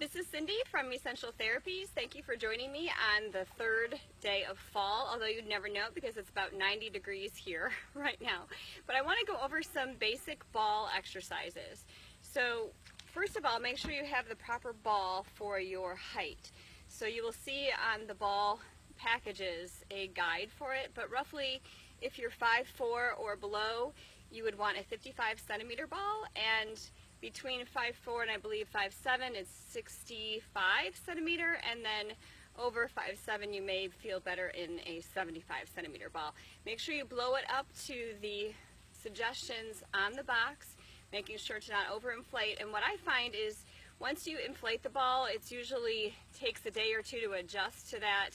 This is Cindy from Essential Therapies. Thank you for joining me on the third day of fall, although you'd never know because it's about 90 degrees here right now. But I want to go over some basic ball exercises. So first of all, make sure you have the proper ball for your height. So you will see on the ball packages a guide for it, but roughly if you're 5'4" or below, you would want a 55 centimeter ball, and between 5'4" and I believe 5'7", it's 65 centimeter, and then over 5'7", you may feel better in a 75 centimeter ball. Make sure you blow it up to the suggestions on the box, making sure to not overinflate. And what I find is once you inflate the ball, it usually takes a day or two to adjust to that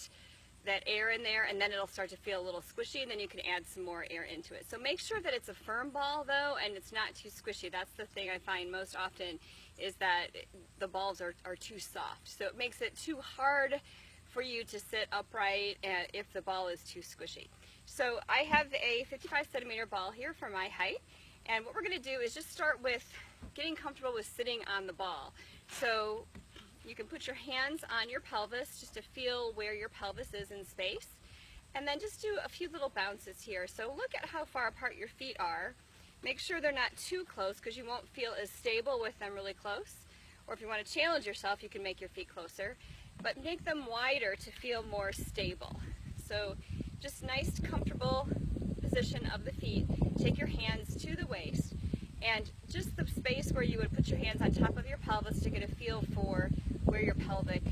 air in there, and then it'll start to feel a little squishy, and then you can add some more air into it. So make sure that it's a firm ball though, and it's not too squishy. That's the thing I find most often, is that the balls are too soft. So it makes it too hard for you to sit upright if the ball is too squishy. So I have a 55 centimeter ball here for my height, and what we're going to do is just start with getting comfortable with sitting on the ball. So you can put your hands on your pelvis just to feel where your pelvis is in space, and then just do a few little bounces here. So look at how far apart your feet are. Make sure they're not too close because you won't feel as stable with them really close. Or if you want to challenge yourself, you can make your feet closer, but make them wider to feel more stable. So just nice, comfortable position of the feet. Take your hands to the waist, and just the space where you would put your hands on top of your pelvis to get a feel for where your pelvic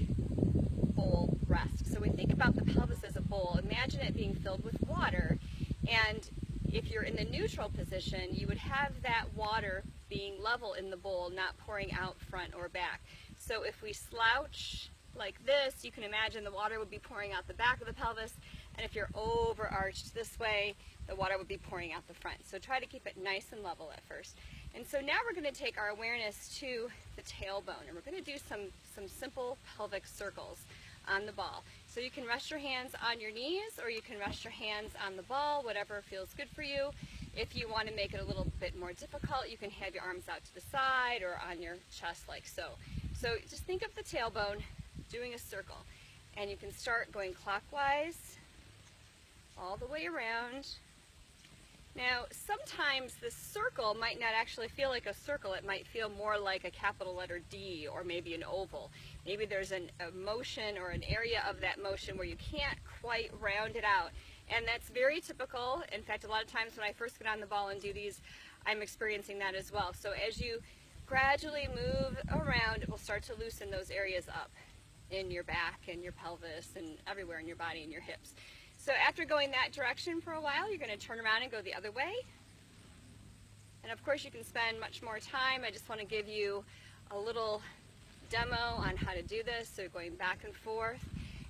bowl rests. So we think about the pelvis as a bowl. Imagine it being filled with water, and if you're in the neutral position, you would have that water being level in the bowl, not pouring out front or back. So if we slouch like this, you can imagine the water would be pouring out the back of the pelvis, and if you're overarched this way, the water would be pouring out the front. So try to keep it nice and level at first. And so now we're going to take our awareness to the tailbone, and we're going to do some simple pelvic circles on the ball. So you can rest your hands on your knees, or you can rest your hands on the ball, whatever feels good for you. If you want to make it a little bit more difficult, you can have your arms out to the side or on your chest like so. So just think of the tailbone doing a circle, and you can start going clockwise all the way around. Now, sometimes this circle might not actually feel like a circle. It might feel more like a capital letter D, or maybe an oval. Maybe there's a motion or an area of that motion where you can't quite round it out. And that's very typical. In fact, a lot of times when I first get on the ball and do these, I'm experiencing that as well. So as you gradually move around, it will start to loosen those areas up in your back and your pelvis and everywhere in your body and your hips. So after going that direction for a while, you're going to turn around and go the other way. And of course you can spend much more time. I just want to give you a little demo on how to do this. So going back and forth,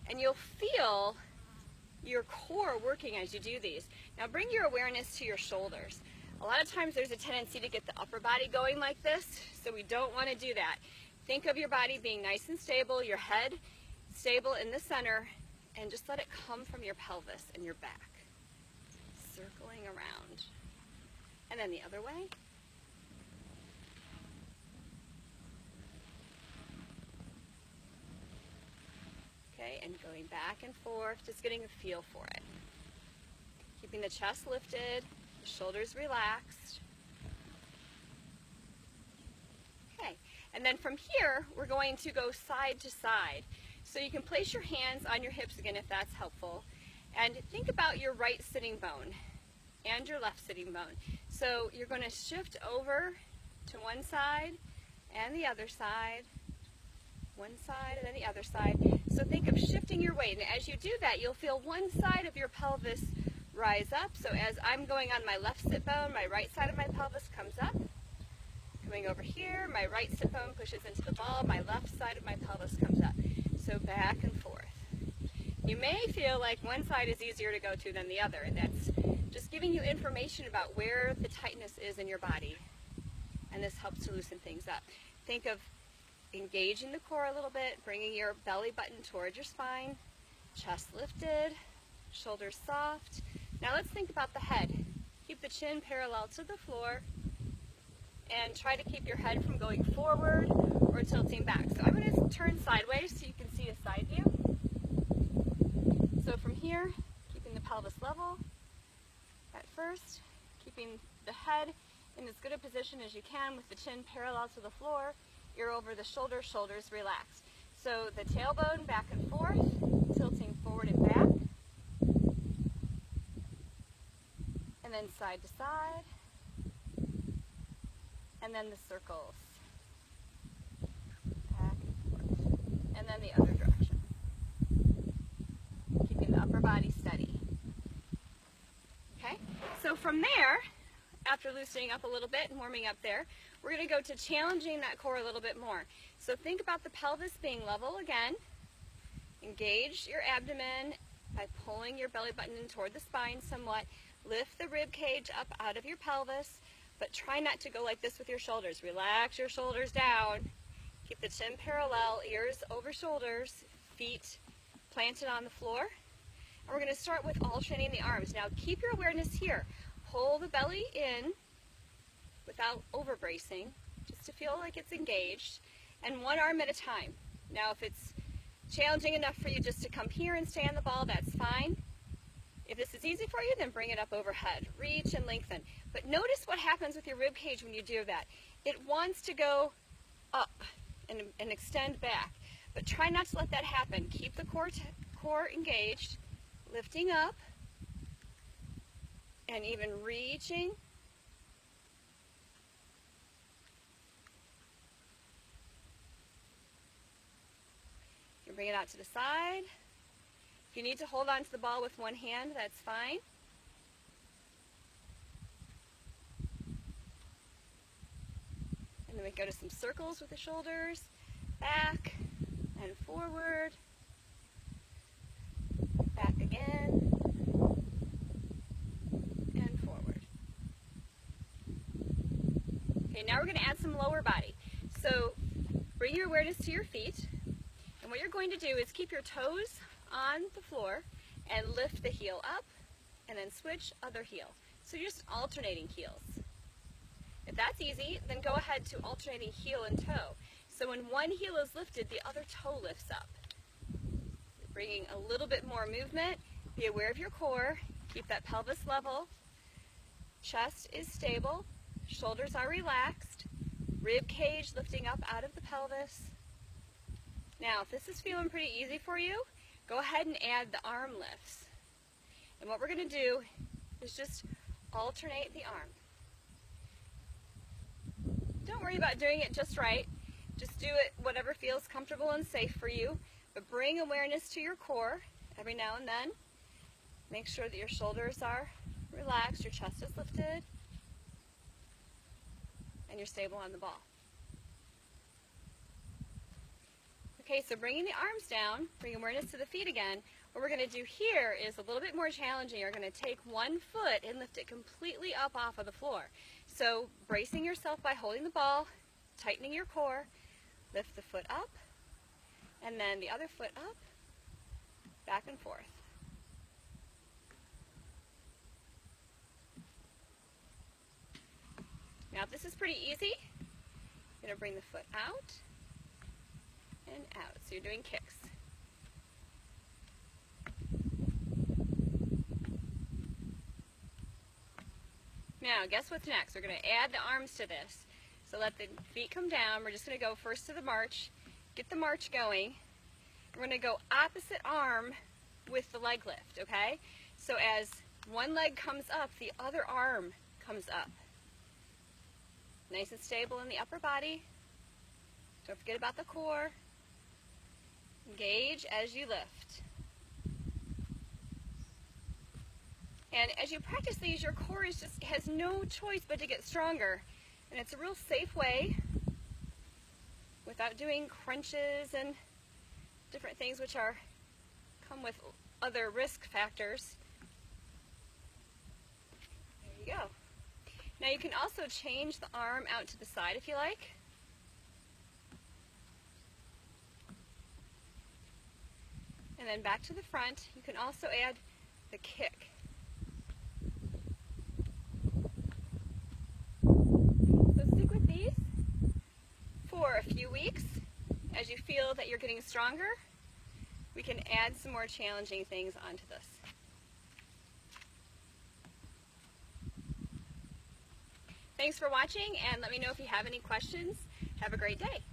and you'll feel your core working as you do these. Now bring your awareness to your shoulders. A lot of times there's a tendency to get the upper body going like this, so we don't want to do that. Think of your body being nice and stable, your head stable in the center, and just let it come from your pelvis and your back, circling around. And then the other way. Okay, and going back and forth, just getting a feel for it. Keeping the chest lifted, the shoulders relaxed. Okay, and then from here, we're going to go side to side. So you can place your hands on your hips again if that's helpful, and think about your right sitting bone and your left sitting bone. So you're going to shift over to one side and the other side, one side and then the other side. So think of shifting your weight, and as you do that, you'll feel one side of your pelvis rise up. So as I'm going on my left sit bone, my right side of my pelvis comes up. Coming over here, my right sit bone pushes into the ball, my left side of my pelvis comes up. So back and forth. You may feel like one side is easier to go to than the other, and that's just giving you information about where the tightness is in your body, and this helps to loosen things up. Think of engaging the core a little bit, bringing your belly button towards your spine, chest lifted, shoulders soft. Now let's think about the head. Keep the chin parallel to the floor, and try to keep your head from going forward or tilting back. So I'm going to turn level at first, keeping the head in as good a position as you can with the chin parallel to the floor, ear over the shoulder, shoulders relaxed. So the tailbone back and forth, tilting forward and back, and then side to side, and then the circles, back and forth, and then the other direction, keeping the upper body steady. Okay, so from there, after loosening up a little bit and warming up there, we're going to go to challenging that core a little bit more. So think about the pelvis being level again. Engage your abdomen by pulling your belly button in toward the spine somewhat. Lift the rib cage up out of your pelvis, but try not to go like this with your shoulders. Relax your shoulders down. Keep the chin parallel, ears over shoulders, feet planted on the floor. And we're going to start with alternating the arms. Now keep your awareness here. Pull the belly in without over bracing, just to feel like it's engaged, and one arm at a time. Now if it's challenging enough for you just to come here and stay on the ball, that's fine. If this is easy for you, then bring it up overhead. Reach and lengthen. But notice what happens with your rib cage when you do that. It wants to go up and extend back, but try not to let that happen. Keep the core engaged, lifting up, and even reaching. You can bring it out to the side. If you need to hold on to the ball with one hand, that's fine. And then we go to some circles with the shoulders, back and forward, back again, and forward. Okay, now we're going to add some lower body. So bring your awareness to your feet, and what you're going to do is keep your toes on the floor and lift the heel up, and then switch other heel. So you're just alternating heels. If that's easy, then go ahead to alternating heel and toe. So when one heel is lifted, the other toe lifts up. Bringing a little bit more movement. Be aware of your core. Keep that pelvis level. Chest is stable. Shoulders are relaxed. Rib cage lifting up out of the pelvis. Now, if this is feeling pretty easy for you, go ahead and add the arm lifts. And what we're going to do is just alternate the arm. Don't worry about doing it just right. Just do it whatever feels comfortable and safe for you. But bring awareness to your core every now and then. Make sure that your shoulders are relaxed, your chest is lifted, and you're stable on the ball. Okay, so bringing the arms down, bring awareness to the feet again. What we're going to do here is a little bit more challenging. You're going to take one foot and lift it completely up off of the floor. So bracing yourself by holding the ball, tightening your core, lift the foot up, and then the other foot up, back and forth. Now if this is pretty easy, you're going to bring the foot out and out. So you're doing kicks. Now, guess what's next? We're going to add the arms to this. So let the feet come down. We're just going to go first to the march. Get the march going. We're going to go opposite arm with the leg lift, okay? So as one leg comes up, the other arm comes up. Nice and stable in the upper body. Don't forget about the core. Engage as you lift. And as you practice these, your core has no choice but to get stronger. And it's a real safe way, without doing crunches and different things which come with other risk factors. There you go. Now you can also change the arm out to the side if you like. And then back to the front. You can also add the kick. So stick with these for a few weeks. As you feel that you're getting stronger, we can add some more challenging things onto this. Thanks for watching, and let me know if you have any questions. Have a great day.